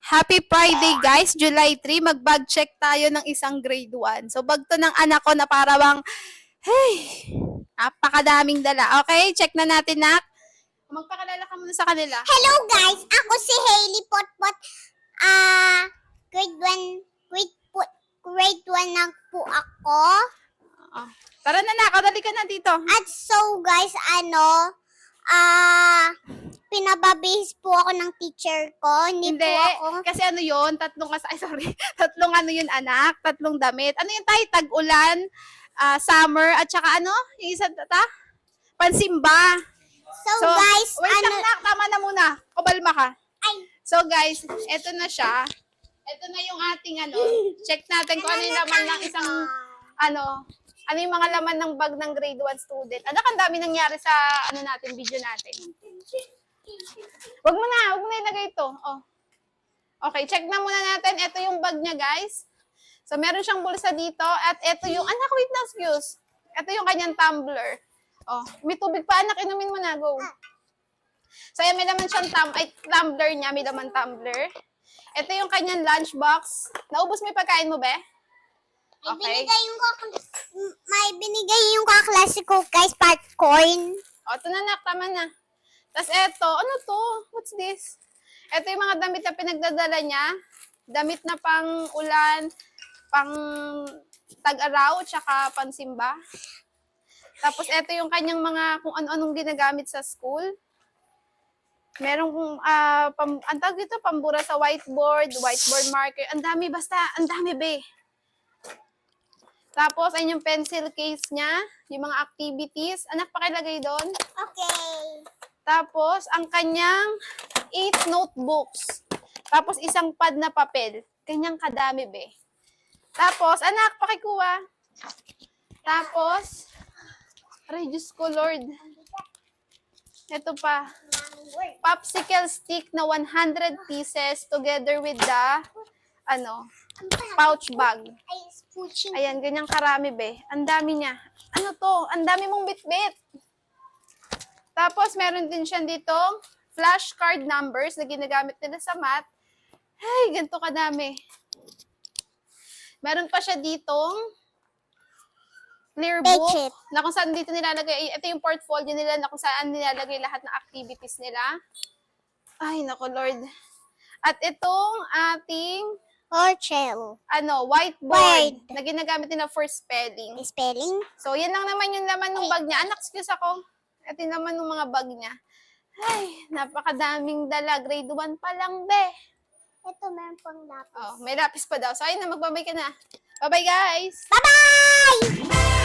Happy Friday guys, July 3, mag-bag check tayo ng isang grade 1. So bag to ng anak ko na para bang, hey, napakadaming dala. Okay, check na natin nak. Magpakalala ka muna sa kanila. Hello guys, ako si Hailey Potpot. Grade 1 na po ako. Oh. Tara na nak, dali ka na dito. At so guys, pinababihis po ako ng teacher ko. Hindi po ako. Kasi ano yun, tatlong ano yun anak, tatlong damit. Ano yun tayo, tag-ulan, summer, at saka ano, yung isa pansimba. So guys, wait lang nak, tama na muna, kubalma ka. Ay. So guys, eto na siya. Ito na yung ating check natin kung ano yung laman ng isang, ano yung mga laman ng bag ng grade 1 student. Anak, ang dami nangyari sa, video natin. Wag mo na ilagay ito. Oh. Okay, check na muna natin. Ito yung bag niya, guys. So, meron siyang bulsa dito. At ito yung, anak, wait lang, excuse. Ito yung kanyang tumbler. Oh, may tubig pa, anak, inumin mo na, go. So, yan, may laman siyang tumbler niya, may laman tumbler. Ito yung kanyang lunchbox. Naubos mo yung pagkain mo, be? Okay. May binigay yung kaklase ko guys, popcorn. O, ito na nak, tama na. Tapos eto, ano to? What's this? Ito yung mga damit na pinagdadala niya. Damit na pang ulan, pang tag-araw, tsaka pansimba. Tapos eto yung kanyang mga kung ano-anong ginagamit sa school. Merong ang tawag dito, pambura sa whiteboard marker. Ang dami, basta, ang dami, be. Tapos, ayun yung pencil case niya, yung mga activities. Anak, pakilagay doon. Okay. Tapos, ang kanyang 8 notebooks. Tapos, isang pad na papel. Kanyang kadami, be. Tapos, anak, pakikuha. Tapos, aray, Diyos ko, Lord. Ito pa. Popsicle stick na 100 pieces together with the, pouch bag. Ayan, ganyang karami, be. Ang dami niya. Ano to? Ang dami mong bit-bit. Tapos, meron din siya ditong flashcard numbers na ginagamit nila sa math. Ay, ganito kadami. Meron pa siya ditong clear book na kung saan dito nilalagay. Ito yung portfolio nila na kung saan nilalagay lahat ng activities nila. Ay, nako Lord. At itong ating whiteboard na ginagamit nila for spelling. So, yan lang naman yung laman ng bag niya. Anak, excuse ako. Ito yung naman ng mga bag niya. Ay, napakadaming dala. Grade 1 pa lang, be. Ito, meron pang lapis. Oh, may lapis pa daw. So, ayun na, magbabay ka na. Bye-bye, guys! Bye-bye!